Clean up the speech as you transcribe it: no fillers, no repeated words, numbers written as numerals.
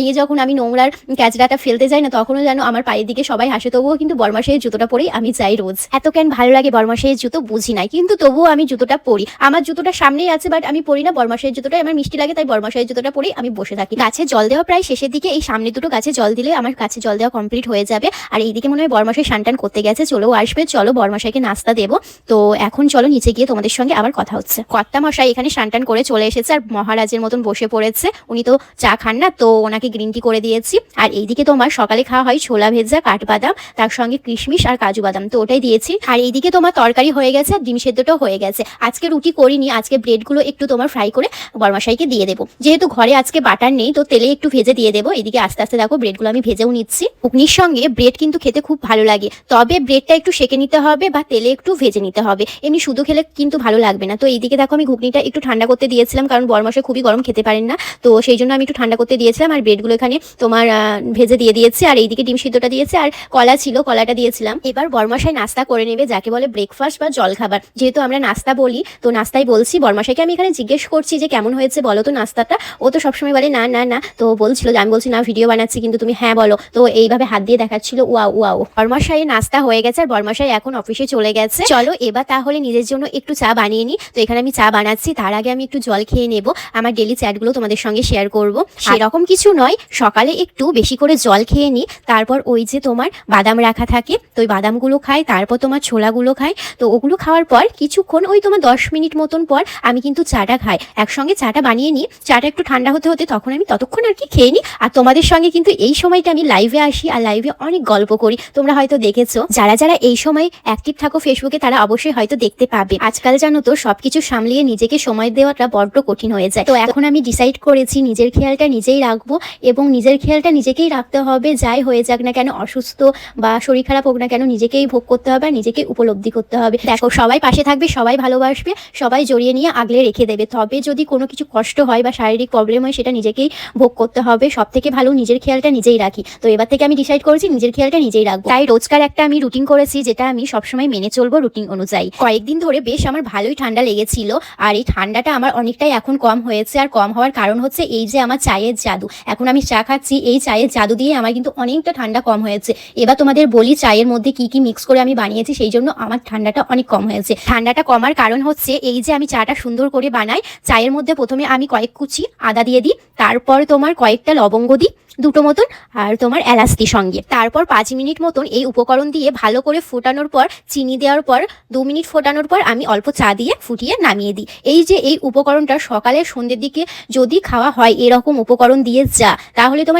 নিয়ে যখন আমি নোংরার ক্যাচড়াটা ফেলতে যাই না, তখনও যেন আমার পায়ের দিকে সবাই হাসে। তবুও কিন্তু বরমাশাইয়ের জুতোটা পরেই আমি যাই রোজ। এত কেন ভালো লাগে বরমাশাইয়ের জুতো বুঝি নাই, কিন্তু তবুও আমি জুতোটা পরি। আমার জুতোটা সামনেই আছে, বাট আমি পরি না। বরমাশাইয়ের জুতোটাই আমার মিষ্টি লাগে, তাই বরমাশাইয়ের জুতোটা পরেই আমি বসে থাকি। গাছে জল দেওয়া প্রায় শেষের দিকে, এই সামনে দুটো গাছে জল দিলে আমার গাছে জল দেওয়া কমপ্লিট হয়ে যাবে। আর এইদিকে মনে হয় বরমাশাই স্নান করতে গেছে, চলো আসবে, চলো বরমাশাইকে নাস্তা দেবো। তো এখন চলো নিচে গিয়ে তোমাদের সঙ্গে আবার কথা হচ্ছে। কর্তা মশাই এখানে স্নান করে চলে এসেছে আর মহারাজের মতন বসে পড়েছে। উনি তো চা খান না, তো ওনাকে গ্রিন টি করে দিয়েছি। আর এইদিকে তোমার সকালে খাওয়া হয় ছোলা ভেজা, কাঠবাদাম, তার সঙ্গে কিশমিশ আর কাজু বাদাম, তো ওটাই দিয়েছি। আর এইদিকে তোমার তরকারি হয়ে গেছে আর ডিম সেদ্ধটাও হয়ে গেছে। আজকে রুটি করিনি, আজকে ব্রেডগুলো একটু তোমার ফ্রাই করে বরমাশাইকে দিয়ে দেবো। যেহেতু ঘরে আজকে বাটার নেই, তো তেলে একটু ভেজে দিয়ে দেবো। এদিকে আস্তে আস্তে দেখো ব্রেডগুলো আমি ভেজেও নিচ্ছি। ঘুগনির সঙ্গে ব্রেড কিন্তু খেতে খুব ভালো লাগে, তবে ব্রেডটা একটু সেকে নিতে হবে বা তেলে একটু ভেজে নিতে হবে, এমনি শুধু খেলে কিন্তু ভালো লাগবে না। তো এইদিকে দেখো আমি ঘুগনিটা একটু ঠান্ডা করতে দিয়েছিলাম, কারণ বরমাশাই খুবই গরম খেতে পারেন না, তো সেই জন্য আমি একটু ঠান্ডা করতে দিয়েছিলাম। আর ব্রেডগুলো এখানে তোমার ভেজে দিয়ে দিয়েছি। আর এইদিকে ডিম সিদ্ধটা দিয়েছি, আর কলা ছিল, কলাটা দিয়েছিলাম। এবার বরমাশাই নাস্তা করে নেবে, যাকে বলে ব্রেকফাস্ট বা জলখাবার। যেহেতু আমরা নাস্তা বলি, তো নাস্তাই বলছি। বরমাশাইকে আমি এখানে জিজ্ঞেস করছি যে কেমন হয়েছে বলো তো নাস্তাটা। ও তো সবসময় বলে না না না, তো বলছিল যে আমি বলছি না ভিডিও বানাচ্ছি, কিন্তু তুমি হ্যাঁ বলো। তো এইভাবে হাত দিয়ে দেখাচ্ছিল ওয়াও ওয়াও। বরমাশাই নাস্তা হয়ে গেছে আর বরমাশাই এখন অফিসে চলে গেছে। চলো এবার তাহলে নিজের জন্য একটু চা বানিয়ে নিই। তো এখানে আমি চা বানাচ্ছি, তার আগে আমি একটু জল খেয়ে নেব। আমার ডেলি চ্যাটগুলো তোমাদের সঙ্গে শেয়ার করব। সেরকম কিছু নয়, সকালে একটু বেশি করে জল খেয়ে নিই, তারপর ওই যে তোমার বাদাম রাখা থাকে, তো ওই বাদামগুলো খাই, তারপর তোমার ছোলাগুলো খাই। তো ওগুলো খাওয়ার পর কিছুক্ষণ ওই তোমার 10 মিনিট মতন পর আমি কিন্তু চাটা খাই। একসঙ্গে চাটা বানিয়ে নিই, চাটা একটু ঠান্ডা হতে হতে তখন আমি ততক্ষণ আর কি খেয়ে নিই। আর তোমাদের সঙ্গে কিন্তু এই সময়টা আমি লাইভে আসি আর লাইভে অনেক গল্প করি, তোমরা হয়তো দেখেছো। যারা যারা এই সময় অ্যাক্টিভ থাকো ফেসবুকে, তারা অবশ্যই হয়তো দেখতে পাবে। আজকাল জানো তো সবকিছু সামলিয়ে নিজেকে সময় দেওয়াটা বড্ড কঠিন হয়ে যায়। তো এখন আমি ডিসাইড করেছি নিজের খেয়ালটা নিজেই রাখবো, এবং নিজের খেয়ালটা নিজেকেই রাখতে হবে। যাই হয়ে যাক না কেন, অসুস্থ বা শরীর খারাপ হোক না কেন, নিজেকেই ভোগ করতে হবে আর নিজেকে উপলব্ধি করতে হবে। দেখো সবাই পাশে থাকবে, সবাই ভালোবাসবে, সবাই জড়িয়ে নিয়ে আগলে রেখে দেবে। তবে যদি কোনো কিছু কষ্ট হয় বা শারীরিক প্রবলেম হয়, সেটা নিজেকেই ভোগ করতে হবে। সব থেকে ভালো নিজের খেয়ালটা নিজেই রাখি। তো এবার থেকে আমি ডিসাইড করেছি নিজের খেয়ালটা নিজেই রাখবো। তাই রোজকার একটা আমি রুটিন করেছি, যেটা আমি সবসময় মেনে চলবো রুটিন অনুযায়ী। কয়েকদিন ধরে বেশ আমার ভালোই ঠান্ডা লেগেছিল, আর এই ঠান্ডাটা আমার অনেকটাই এখন কম হয়েছে। আর কম হওয়ার কারণ হচ্ছে এই যে আমার চায়ের জাদু। এখন আমি চা খাচ্ছি, এই চায়ের জাদু দিয়ে আমার কিন্তু অনেকটা ঠান্ডা কম হয়েছে। এবার তোমাদের বলি চায়ের মধ্যে কি কি মিক্স করে আমি বানিয়েছি, সেই জন্য আমার ঠান্ডাটা অনেক কম হয়েছে। ঠান্ডাটা কমার কারণ হচ্ছে এই যে আমি চাটা সুন্দর করে বানাই। চায়ের মধ্যে প্রথমে আমি কয়েক কুচি আদা দিয়ে দিই, তারপর তোমার কয়েকটা লবঙ্গ দিই, দুটো মতন, আর তোমার এলাচি সঙ্গে। তারপর 5 মিনিট মতন এই উপকরণ দিয়ে ভালো করে ফোটানোর পর, চিনি দেওয়ার পর 2 মিনিট ফোটানোর পর আমি অল্প চা দিয়ে ফুটিয়ে নামিয়ে দিই। এই যে এই উপকরণটা সকালে সন্ধ্যের দিকে যদি খাওয়া হয় এরকম উপকরণ দিয়ে, তাহলে তোমার